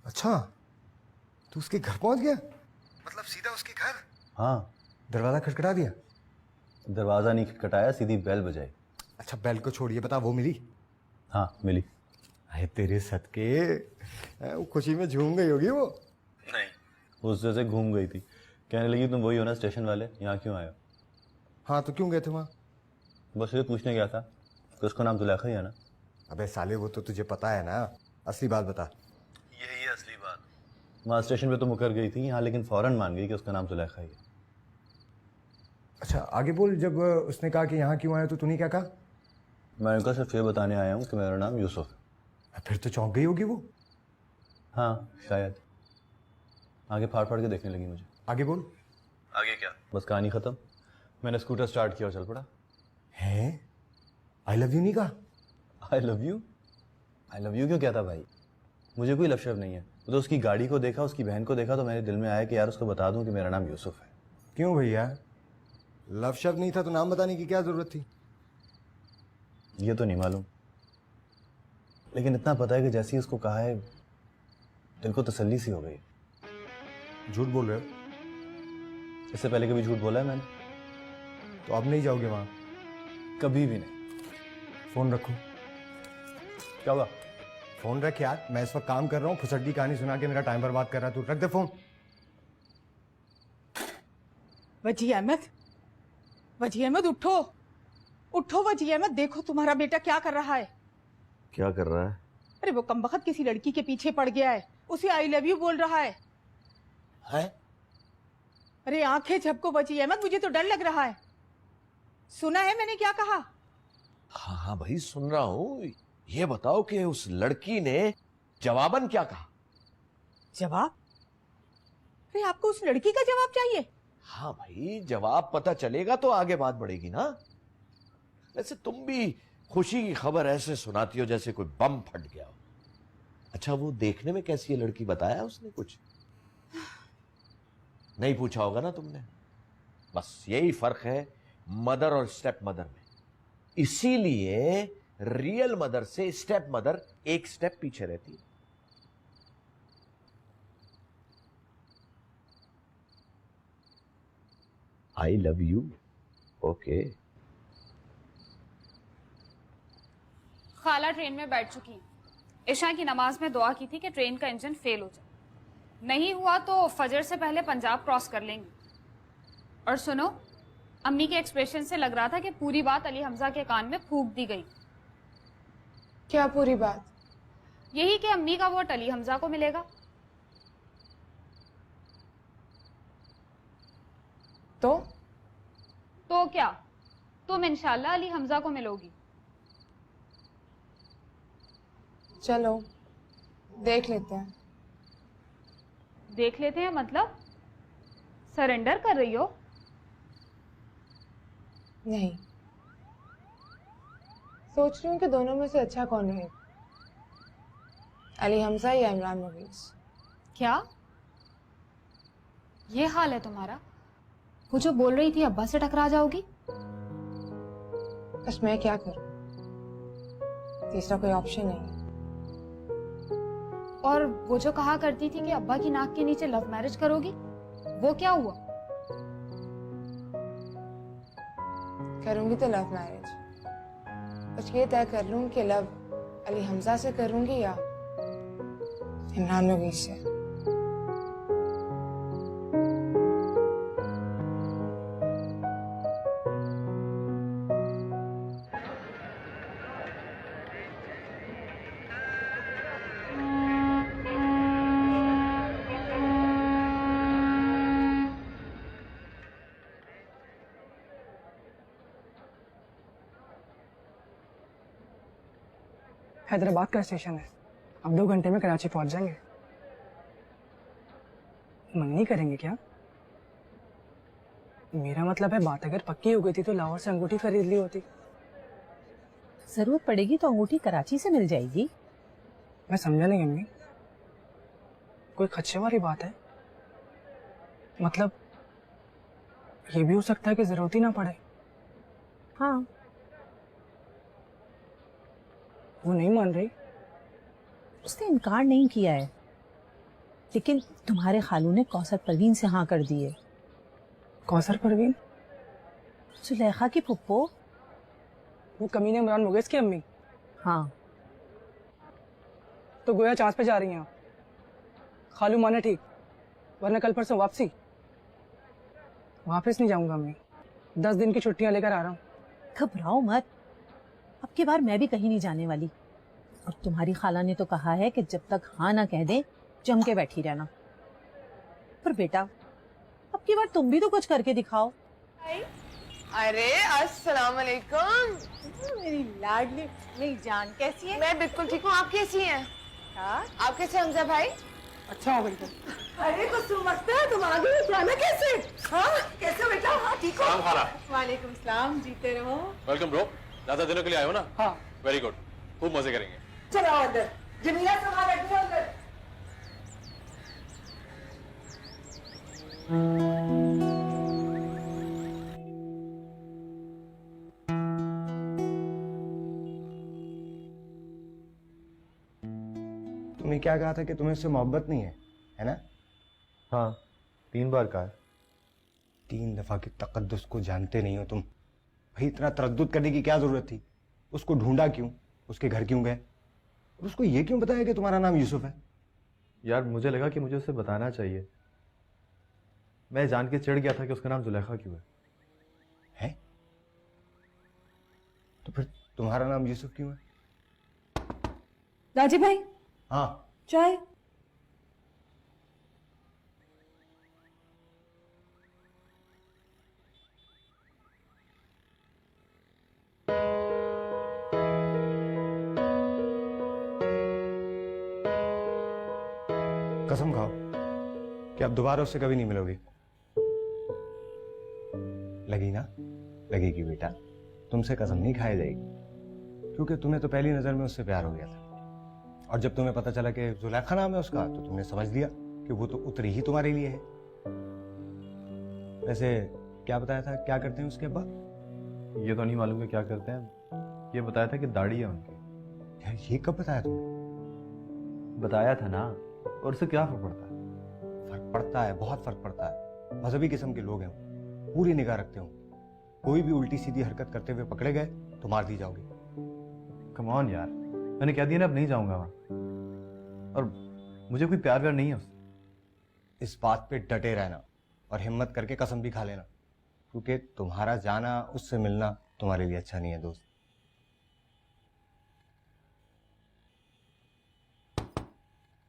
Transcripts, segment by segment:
अच्छा, तू उसके घर पहुंच गया? मतलब सीधा उसके घर? हाँ, दरवाजा खटखटा दिया? दरवाज़ा नहीं खटखटाया, सीधी बेल बजाई। अच्छा, बेल को छोड़िए, बता वो मिली? हाँ मिली। अरे तेरे सदके, वो खुशी में झूम गई होगी वो। नहीं, उस जैसे घूम गई थी, कहने लगी तुम वही हो ना स्टेशन वाले, यहाँ क्यों आए हो? हाँ तो क्यों गए थे वहाँ? बस ये पूछने गया था कि उसका नाम जुलेखा ही है ना। अबे साले, वो तो तुझे पता है ना, असली बात बता। यही है असली बात। वहाँ स्टेशन पे तो मुकर गई थी, यहाँ लेकिन फौरन मान गई कि उसका नाम जुलेखा ही है। अच्छा आगे बोल, जब उसने कहा कि यहाँ क्यों आया तो तूने क्या कहा? मैं उनका सिर्फ ये बताने आया हूँ कि मेरा नाम यूसुफ है। फिर तो चौंक गई होगी वो। हाँ शायद। आगे फाड़ फाड़ के देखने लगी मुझे। आगे बोल। आगे क्या, बस कहानी खत्म। मैंने स्कूटर स्टार्ट किया और चल पड़ा। है? आई लव यू नहीं कहा? I love you? I love you क्यों कहता भाई? मुझे कोई लव शब्द नहीं है। वो तो उसकी गाड़ी को देखा, उसकी बहन को देखा तो मेरे दिल में आया कि यार उसको बता दूं कि मेरा नाम यूसुफ है। क्यों भैया, लव शब्द नहीं था तो नाम बताने की क्या जरूरत थी? ये तो नहीं मालूम, लेकिन इतना पता है कि जैसे ही उसको कहा है दिल को तसल्ली सी हो गई। झूठ बोल रहे हो? इससे पहले कभी झूठ बोला है मैंने? तो अब नहीं जाओगे वहां? कभी भी नहीं। फोन रखो। क्या हुआ? फोन रख यार, मैं इस वक्त काम कर रहा हूँ, फुसड्डी कहानी सुना के मेरा टाइम बर्बाद कर रहा है तू। रख दे फोन। वजी अहमद, वजी अहमद उठो, उठो वजी अहमद, देखो तुम्हारा बेटा क्या कर रहा है। क्या कर रहा है? अरे वो कमबख्त किसी लड़की के पीछे पड़ गया है, उसे आई लव यू बोल रहा है। अरे आंखें झपको वजी अहमद, मुझे तो डर लग रहा है। सुना है मैंने क्या कहा? हाँ हाँ भाई सुन रहा हूं। ये बताओ कि उस लड़की ने जवाबन क्या कहा? जवाब? अरे आपको उस लड़की का जवाब चाहिए? हाँ भाई, जवाब पता चलेगा तो आगे बात बढ़ेगी ना। वैसे तुम भी खुशी की खबर ऐसे सुनाती हो जैसे कोई बम फट गया हो। अच्छा वो देखने में कैसी है लड़की, बताया उसने कुछ? नहीं पूछा होगा ना तुमने। बस यही फर्क है मदर और स्टेप मदर में। इसीलिए रियल मदर से स्टेप मदर एक स्टेप पीछे रहती है। I love you, okay. खाला ट्रेन में बैठ चुकी है। इशा की नमाज में दुआ की थी कि ट्रेन का इंजन फेल हो जाए, नहीं हुआ तो फजर से पहले पंजाब क्रॉस कर लेंगी। और सुनो, अम्मी के एक्सप्रेशन से लग रहा था कि पूरी बात अली हमजा के कान में फूंक दी गई। क्या पूरी बात? यही कि अम्मी का वोट अली हमजा को मिलेगा। तो क्या, तुम इंशाल्लाह अली हमजा को मिलोगी। चलो देख लेते हैं। देख लेते हैं मतलब सरेंडर कर रही हो? नहीं, सोच रही हूँ कि दोनों में से अच्छा कौन रहे, अली हमजा या इमरान मुगीस। क्या ये हाल है तुम्हारा? वो जो बोल रही थी अब्बा से टकरा जाओगी। बस मैं क्या करूँ, तीसरा कोई ऑप्शन नहीं है। और वो जो कहा करती थी कि अब्बा की नाक के नीचे लव मैरिज करोगी, वो क्या हुआ? करूंगी तो लव मैरिज, बस ये तय कर लूँ कि लव अली हमजा से करूंगी या इमरान मुगीस से। हैदराबाद का स्टेशन है, अब 2 घंटे में कराची पहुंच जाएंगे। मंगनी करेंगे क्या? मेरा मतलब है बात अगर पक्की हो गई थी तो लाहौर से अंगूठी खरीद ली होती। जरूरत पड़ेगी तो अंगूठी कराची से मिल जाएगी। मैं समझा नहीं अम्मी, कोई खदशे वाली बात है? मतलब ये भी हो सकता है कि जरूरत ही ना पड़े। हाँ, वो नहीं मान रही। उसने इनकार नहीं किया है, लेकिन तुम्हारे खालू ने कौसर परवीन से हाँ कर दी है। कौसर परवीन? सुलेखा की पुप्पो। वो कमीने इमरान मुगेस की अम्मी? हाँ। तो गोया चांस पे जा रही हैं। खालू माने ठीक, वरना कल परसों वापसी। वापस नहीं जाऊंगा मैं, 10 दिन की छुट्टियां लेकर आ रहा हूँ। घबराओ मत, अब की बार मैं भी कहीं नहीं जाने वाली। और तुम्हारी खाला ने तो कहा है कि जब तक हाँ ना कह दे जम के बैठी रहना। पर बेटा अब की बार तुम भी तो कुछ करके दिखाओ। अरे अस्सलाम वालेकुम। मेरी लाडली, मेरी जान कैसी है? मैं बिल्कुल ठीक हूँ, आप कैसी हैं? आप कैसे हमजा भाई? अच्छा हो गई तुम। अरे कुसुम अख्तर, तुम आ गई, जाना कैसे? हाँ कैसे हो बेटा? हाँ ठीक हो? सलाम खाला। वालेकुम सलाम, जीते रहो। Welcome bro. ज्यादा दिनों के लिए आए हो ना? हाँ। वेरी गुड, खूब मजे करेंगे। चलो आओ अंदर, जमीला समा बैठी हो अंदर। तुमने क्या कहा था कि तुम्हें उससे मोहब्बत नहीं है ना? हाँ, 3 बार कहा है। 3 दफा की तकद्दुस को जानते नहीं हो तुम। भाई इतना तरद्दुद करने की क्या जरूरत थी? उसको ढूंढा क्यों? उसके घर क्यों गए? और उसको ये क्यों बताया कि तुम्हारा नाम यूसुफ है? यार मुझे लगा कि मुझे उसे बताना चाहिए। मैं जान के चिढ़ गया था कि उसका नाम जुलेखा क्यों है। हैं? तो फिर तुम्हारा नाम यूसुफ क्यों है? राजी भाई हाँ। चाय। कसम खाओ कि अब दोबारा उससे कभी नहीं मिलोगी। लगी ना? लगेगी बेटा, तुमसे कसम नहीं खाई जाएगी, क्योंकि तुम्हें तो पहली नजर में उससे प्यार हो गया था। और जब तुम्हें पता चला कि जुलेखा नाम है उसका, तो तुमने समझ लिया कि वो तो उतरी ही तुम्हारे लिए है। वैसे क्या बताया था, क्या करते हैं उसके अब्बा? ये तो नहीं मालूम कि क्या करते हैं। ये बताया था कि दाढ़ी है उनकी। यार ये कब बताया तुमने? बताया था ना। और उससे क्या फर्क पड़ता है? फर्क पड़ता है, बहुत फर्क पड़ता है। मजहबी किस्म के लोग हैं, पूरी निगाह रखते हो। कोई भी उल्टी सीधी हरकत करते हुए पकड़े गए तो मार दी जाओगे। कम ऑन यार, मैंने कह दिया ना अब नहीं जाऊंगा वहां। और मुझे कोई प्यार व्यार नहीं है उससे। इस बात पे डटे रहना और हिम्मत करके कसम भी खा लेना, क्योंकि तुम्हारा जाना, उससे मिलना तुम्हारे लिए अच्छा नहीं है दोस्त।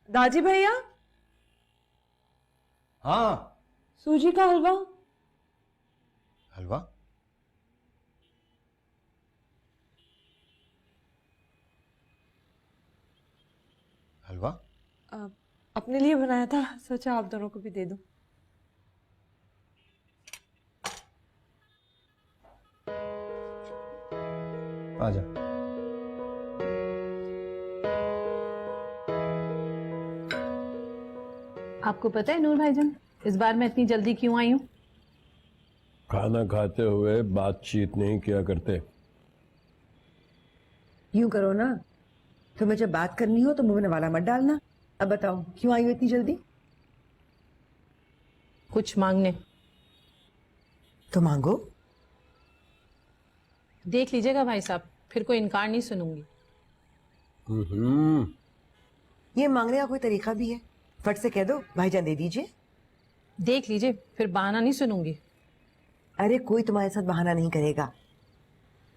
दाजी भैया, हाँ। सूजी का हलवा। हलवा? हलवा? अपने लिए बनाया था, सोचा आप दोनों को भी दे दूं। आजा। आपको पता है नूर भाईजान, इस बार मैं इतनी जल्दी क्यों आई हूँ? खाना खाते हुए बातचीत नहीं किया करते। यूं करो ना, तुम्हें जब बात करनी हो तो मुंह में वाला मत डालना। अब बताओ क्यों आई हो इतनी जल्दी? कुछ मांगने। तो मांगो। देख लीजिएगा भाई साहब, फिर कोई इनकार नहीं सुनूंगी। ये मांगने का कोई तरीका भी है? फट से कह दो भाईजान दे दीजिए। देख लीजिए, फिर बहाना नहीं सुनूंगी। अरे कोई तुम्हारे साथ बहाना नहीं करेगा,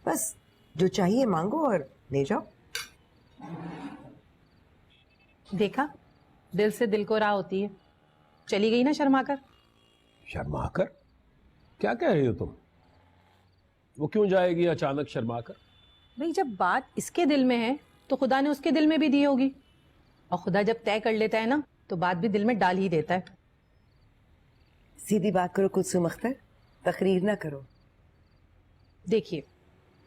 बस जो चाहिए मांगो और ले जाओ। देखा, दिल से दिल को राह होती है। चली गई ना शर्माकर। शर्माकर? क्या कह रही हो तुम? वो क्यों जाएगी अचानक शर्माकर? भाई जब बात इसके दिल में है तो खुदा ने उसके दिल में भी दी होगी, और खुदा जब तय कर लेता है ना तो बात भी दिल में डाल ही देता है। सीधी बात करो कुलसुम अख्तर, तकरीर ना करो। देखिए,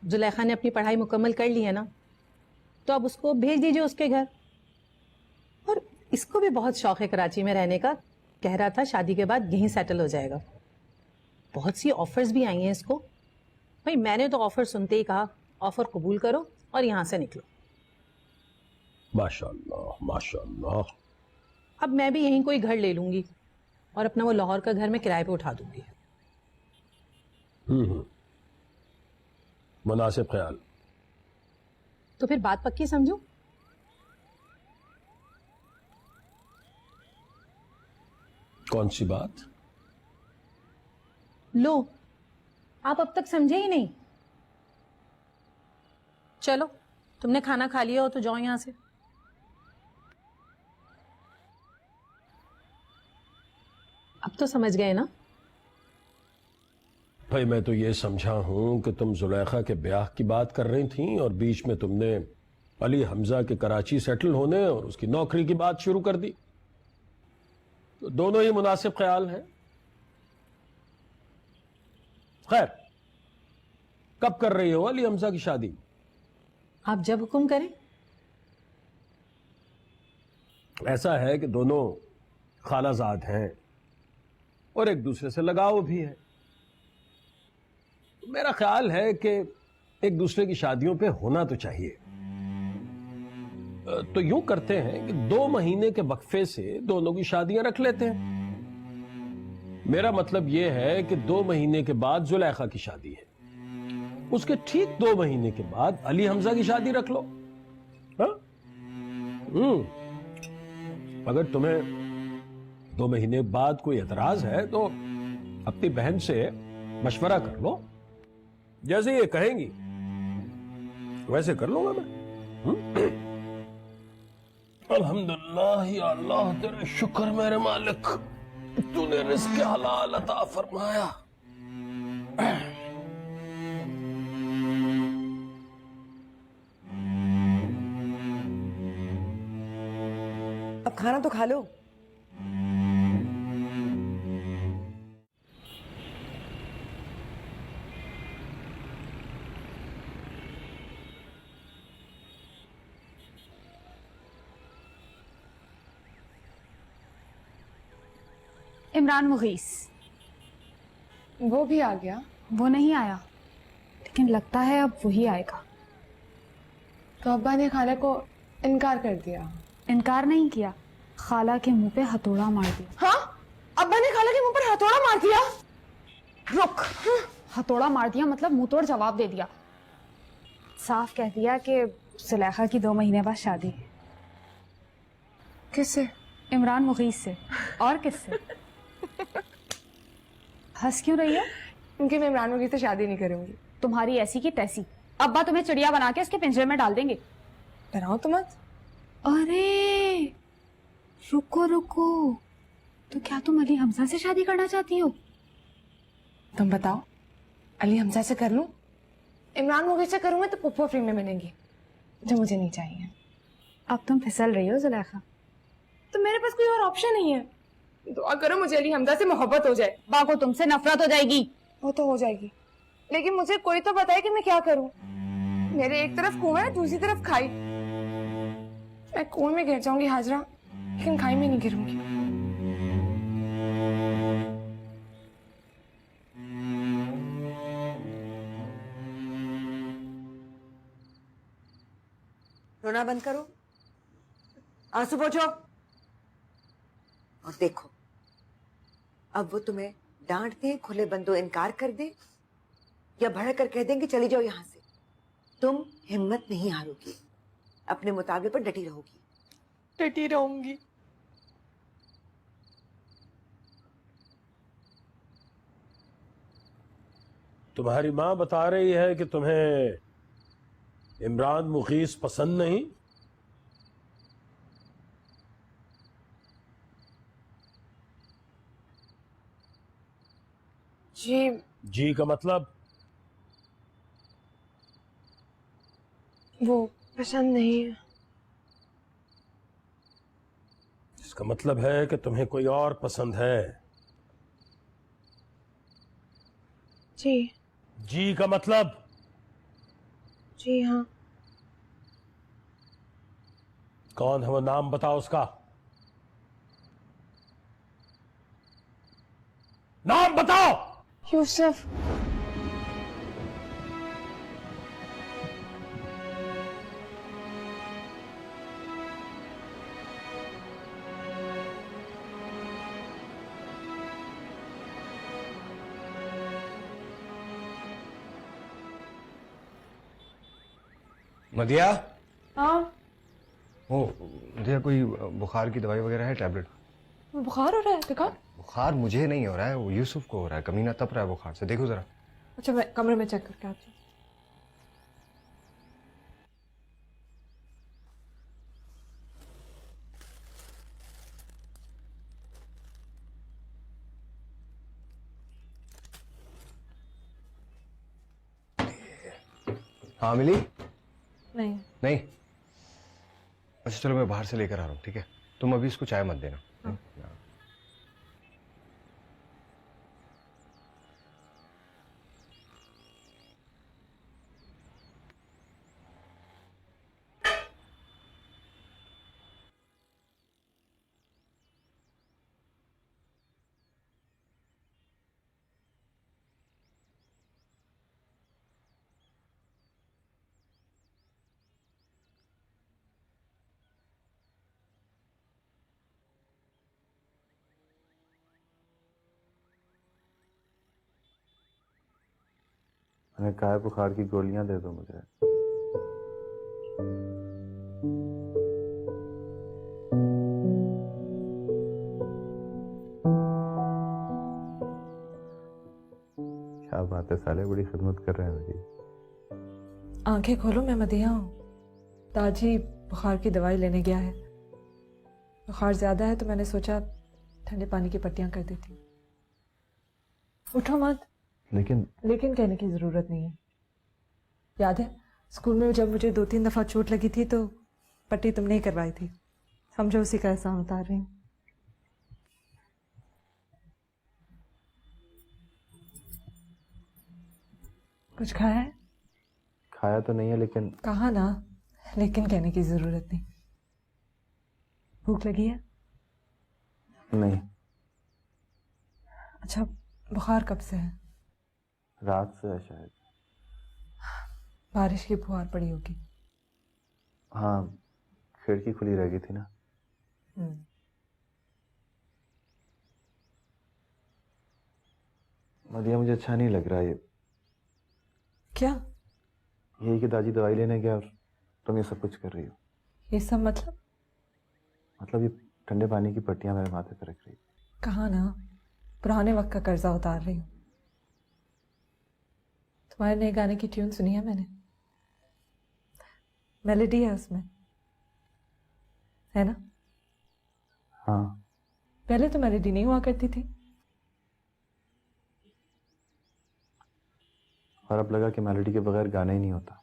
जुलेखा ने अपनी पढ़ाई मुकम्मल कर ली है ना, तो अब उसको भेज दीजिए उसके घर। और इसको भी बहुत शौक है कराची में रहने का, कह रहा था शादी के बाद यहीं सेटल हो जाएगा। बहुत सी ऑफर्स भी आई हैं इसको। भाई मैंने तो ऑफर सुनते ही कहा ऑफर कबूल करो और यहाँ से निकलो। माशाल्लाह माशाल्लाह। अब मैं भी यहीं कोई घर ले लूंगी और अपना वो लाहौर का घर मैं किराए पे उठा दूंगी। मुनासिब ख्याल। तो फिर बात पक्की समझो। कौन सी बात? लो, आप अब तक समझे ही नहीं। चलो, तुमने खाना खा लिया हो तो जाओ यहां से। अब तो समझ गए ना? भाई मैं तो ये समझा हूं कि तुम जुलेखा के ब्याह की बात कर रही थी और बीच में तुमने अली हमजा के कराची सेटल होने और उसकी नौकरी की बात शुरू कर दी। तो दोनों ही मुनासिब ख्याल हैं। खैर, कब कर रही हो अली हमजा की शादी? आप जब हुक्म करें। ऐसा है कि दोनों खालाजाद हैं और एक दूसरे से लगाव भी है। मेरा ख्याल है कि एक दूसरे की शादियों पे होना तो चाहिए। तो यूं करते हैं कि 2 महीने के वक्फे से दोनों की शादियां रख लेते हैं। मेरा मतलब यह है कि 2 महीने के बाद जुलेखा की शादी है, उसके ठीक 2 महीने के बाद अली हमजा की शादी रख लो। हाँ? अगर तुम्हें 2 महीने बाद कोई एतराज है तो अपनी बहन से मशवरा कर लो। जैसे ये कहेंगी वैसे कर लूंगा मैं। अल्हम्दुलिल्लाह या अल्लाह तेरे शुक्र मेरे मालिक, तूने रिज़्क़ हलाल अता फरमाया। अब खाना तो खा लो। इमरान मुगीस वो भी आ गया। वो नहीं आया, लेकिन लगता है अब वही आएगा। तो अब्बा ने खाला को इनकार कर दिया। इनकार नहीं किया, खाला के मुंह पे हथौड़ा मार दिया। हाँ, अब्बा ने खाला के मुंह पर हथौड़ा मार दिया। रुक, हथौड़ा मार दिया मतलब मुंह तोड़ जवाब दे दिया। साफ कह दिया कि जुलेखा की 2 महीने बाद शादी है। किससे? इमरान मुगीस से। और किससे? हंस क्यों रही है? क्योंकि मैं इमरान मुगीस से शादी नहीं करूंगी। तुम्हारी ऐसी की तैसी, अब्बा तुम्हें चिड़िया बना के उसके पिंजरे में डाल देंगे। डराओ तो मत। अरे रुको रुको, तो क्या तुम अली हमजा से शादी करना चाहती हो? तुम बताओ, अली हमजा से कर लूं? इमरान मुगीस से करूंगा तो पुप्पो फ्री में मिलेंगी, जो मुझे नहीं चाहिए। अब तुम फिसल रही हो जुलेखा। तो मेरे पास कोई और ऑप्शन नहीं है। दुआ करो मुझे अली हमजा से मोहब्बत हो जाए। बा को तुमसे नफरत हो जाएगी। वो तो हो जाएगी, लेकिन मुझे कोई तो बताए कि मैं क्या करूं। मेरे एक तरफ कुआं है, दूसरी तरफ खाई। मैं कुएं में गिर जाऊंगी हाजरा, लेकिन खाई में नहीं गिरूंगी। रोना बंद करो, आंसू पोंछो और देखो अब वो तुम्हें डांट दे, खुले बंदो इनकार कर दे, या भड़क कर कह देंगे चली जाओ यहां से। तुम हिम्मत नहीं हारोगी, अपने मुताबिक पर डटी रहोगी। डटी रहूंगी। तुम्हारी माँ बता रही है कि तुम्हें इमरान मुगीस पसंद नहीं। जी। जी का मतलब? वो पसंद नहीं है। इसका मतलब है कि तुम्हें कोई और पसंद है। जी। जी का मतलब? जी हाँ। कौन है वो, नाम बताओ उसका। नाम बताओ। यूसुफ। मदिया, हाँ ओ मदिया, कोई बुखार की दवाई वगैरह है, टैबलेट? बुखार हो रहा है देखा? बुखार मुझे नहीं हो रहा है, वो यूसुफ को हो रहा है। कमीना तप रहा है बुखार से, देखो जरा। अच्छा मैं कमरे में चेक करके आती हूँ। हाँ मिली? नहीं। नहीं? अच्छा चलो मैं बाहर से लेकर आ रहा हूँ, ठीक है? तुम अभी इसको चाय मत देना। हाँ। मैंने कहा है बुखार की गोलियां दे दो मुझे। क्या बात है साले, बड़ी खिदमत कर रहे हैं मेरी। आंखें खोलो, मैं मदिया हूँ। ताजी बुखार की दवाई लेने गया है। बुखार ज्यादा है तो मैंने सोचा ठंडे पानी की पट्टियां कर देती हूँ। उठो मत। लेकिन कहने की जरूरत नहीं है। याद है स्कूल में जब मुझे 2-3 दफा चोट लगी थी तो पट्टी तुमने ही करवाई थी। समझो उसी का एहसान उतार रही हूँ। कुछ खाया है? खाया तो नहीं है लेकिन। कहा ना, लेकिन कहने की जरूरत नहीं। भूख लगी है? नहीं। अच्छा बुखार कब से है? रात से है शायद। बारिश की फुहार पड़ी होगी। हाँ, खिड़की खुली रह गई थी ना। मदिया मुझे अच्छा नहीं लग रहा ये। क्या? यही कि दादी दवाई लेने गया और तुम ये सब कुछ कर रही हो। ये सब मतलब ये ठंडे पानी की पट्टियां मेरे माथे पर रख रही हो। कहा ना, पुराने वक्त का कर्जा उतार रही हूँ। तुम्हारे नए गाने की ट्यून सुनी है मैंने। मेलोडी है उसमें, है ना? हाँ। पहले तो मेलोडी नहीं हुआ करती थी। और अब लगा कि मेलोडी के बगैर गाना ही नहीं होता।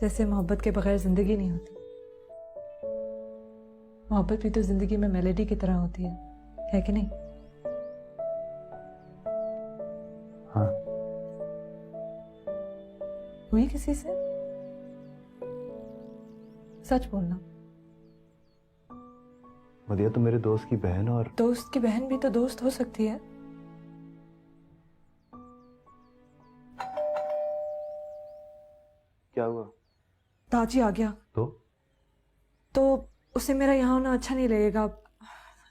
जैसे मोहब्बत के बगैर जिंदगी नहीं होती। मोहब्बत भी तो जिंदगी में मेलोडी की तरह होती है कि नहीं? हाँ। हुई किसी से? सच बोलना। मदिया तुम मेरे दोस्त की बहन हो। और दोस्त की बहन भी तो दोस्त हो सकती है। क्या हुआ? ताजी आ गया तो उसे मेरा यहाँ होना अच्छा नहीं लगेगा।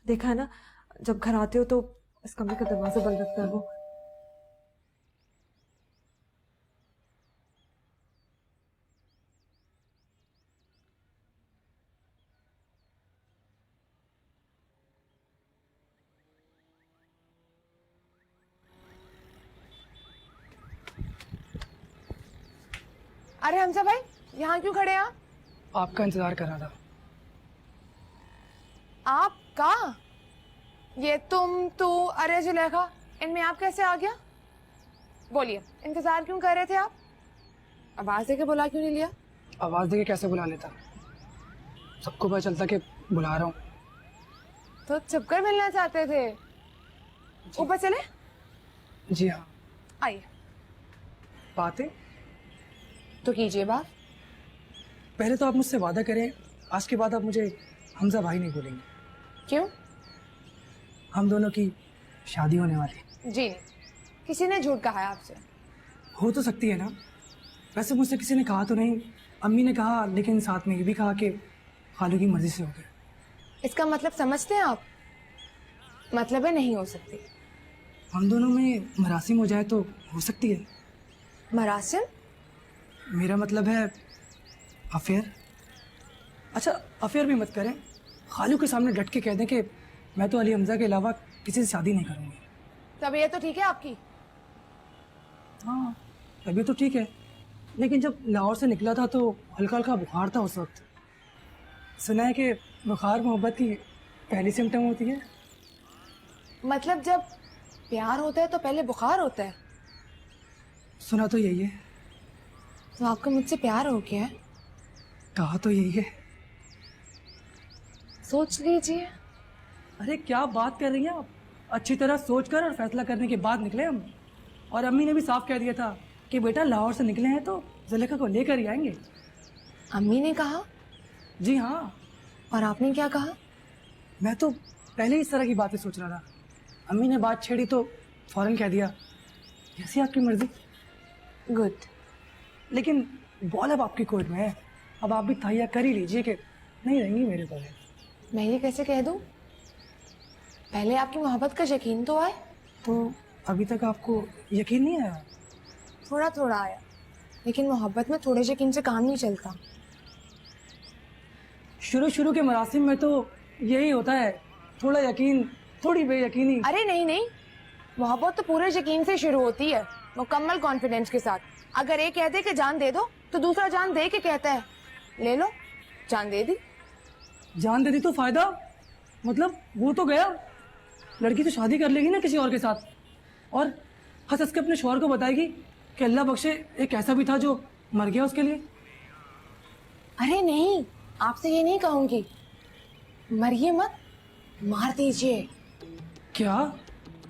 देखा है ना, जब घर आते हो तो इस कमरे का दरवाजा बंद रखता है वो। अरे हमजा भाई, यहाँ क्यों खड़े हैं आप? आपका इंतजार कर रहा था। आपका? ये तुम, तू, अरे जुलेखा, इनमें आप कैसे आ गया? बोलिए, इंतजार क्यों कर रहे थे आप? आवाज देके बुला क्यों नहीं लिया? आवाज देके कैसे बुला लेता? सबको पता चलता कि बुला रहा हूँ। तो छुपकर मिलना चाहते थे? ऊपर चले? जी हाँ। आइए। बातें तो कीजिए बात। पहले तो आप मुझसे वादा करें, आज के बाद आप मुझे हमजा भाई नहीं बोलेंगे। क्यों? हम दोनों की शादी होने वाली। जी नहीं, किसी ने झूठ कहा है आपसे? हो तो सकती है ना। वैसे मुझसे किसी ने कहा तो नहीं, अम्मी ने कहा, लेकिन साथ में ये भी कहा कि खालू की मर्जी से हो गया। इसका मतलब समझते हैं आप? मतलब है नहीं हो सकती। हम दोनों में मरासिम हो जाए तो हो सकती है। मरासिम? मेरा मतलब है अफेयर। अच्छा, अफेयर भी मत करें, खालू के सामने डट के कह दें कि मैं तो अली हमजा के अलावा किसी से शादी नहीं करूँगी। तबीयत तो ठीक है आपकी? हाँ, तबीयत तो ठीक है, लेकिन जब लाहौर से निकला था तो हल्का हल्का बुखार था उस वक्त। सुना है कि बुखार मोहब्बत की पहली सिम्टम होती है। मतलब जब प्यार होता है तो पहले बुखार होता है? सुना तो यही है। तो आपका मुझसे प्यार हो गया है? कहा तो यही है। सोच लीजिए। अरे क्या बात कर रही हैं आप? अच्छी तरह सोच कर और फैसला करने के बाद निकले हम। और अम्मी ने भी साफ कह दिया था कि बेटा लाहौर से निकले हैं तो जुलेखा को लेकर ही आएंगे। अम्मी ने कहा? जी हाँ। और आपने क्या कहा? मैं तो पहले इस तरह की बातें सोच रहा था, अम्मी ने बात छेड़ी तो फौरन कह दिया जैसी आपकी मर्जी। गुड। लेकिन बॉल अब आपकी कोर्ट में है, अब आप भी तैयार कर ही लीजिए कि नहीं रहेंगी मेरे पर। मैं ये कैसे कह दूं? पहले आपकी मोहब्बत का यकीन तो आए। तो अभी तक आपको यकीन नहीं आया? थोड़ा थोड़ा आया, लेकिन मोहब्बत में थोड़े यकीन से काम नहीं चलता। शुरू के मरासिम में तो यही होता है, थोड़ा यकीन थोड़ी बेयकीनी। अरे नहीं नहीं, मोहब्बत तो पूरे यकीन से शुरू होती है, मुकम्मल कॉन्फिडेंस के साथ। अगर एक कहते कि जान दे दो तो दूसरा जान दे के कहता है ले लो, जान दे दी। जान दे दी तो फायदा? मतलब वो तो गया, लड़की तो शादी कर लेगी ना किसी और के साथ, और हंस हंस के अपने शौहर को बताएगी कि अल्लाह बख्शे एक ऐसा भी था जो मर गया उसके लिए। अरे नहीं, आपसे ये नहीं कहूंगी, मरिए मत, मार दीजिए। क्या?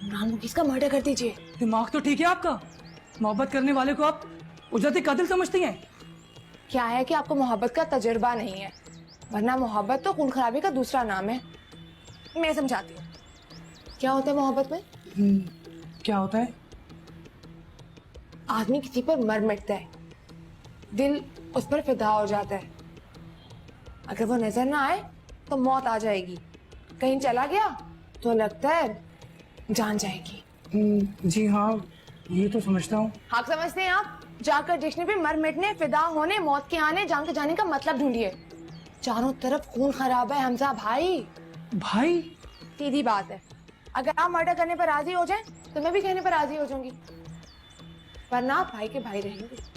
इमरान मुकीस का मर्डर कर दीजिए। दिमाग तो ठीक है आपका? मोहब्बत करने वाले को आप उजरती कातिल समझती हैं? क्या है कि आपको मोहब्बत का तजुर्बा नहीं है, वरना मोहब्बत तो खून खराबी का दूसरा नाम है। मैं समझाती हूँ क्या होता है मोहब्बत में। क्या होता है? आदमी किसी पर मर मिटता है, दिल उस पर फिदा हो जाता है। अगर वो नजर ना आए तो मौत आ जाएगी, कहीं चला गया तो लगता है जान जाएगी। जी हाँ, ये तो समझता हूँ। हाँ समझते हैं आप? जाकर डिक्शनरी पे मर मिटने, फिदा होने, मौत के आने, जान के जाने का मतलब ढूंढिए। चारों तरफ खून खराब है हमजा भाई। भाई? सीधी बात है, अगर आप मर्डर करने पर राजी हो जाएं तो मैं भी कहने पर राजी हो जाऊंगी, वरना आप भाई के भाई रहेंगे।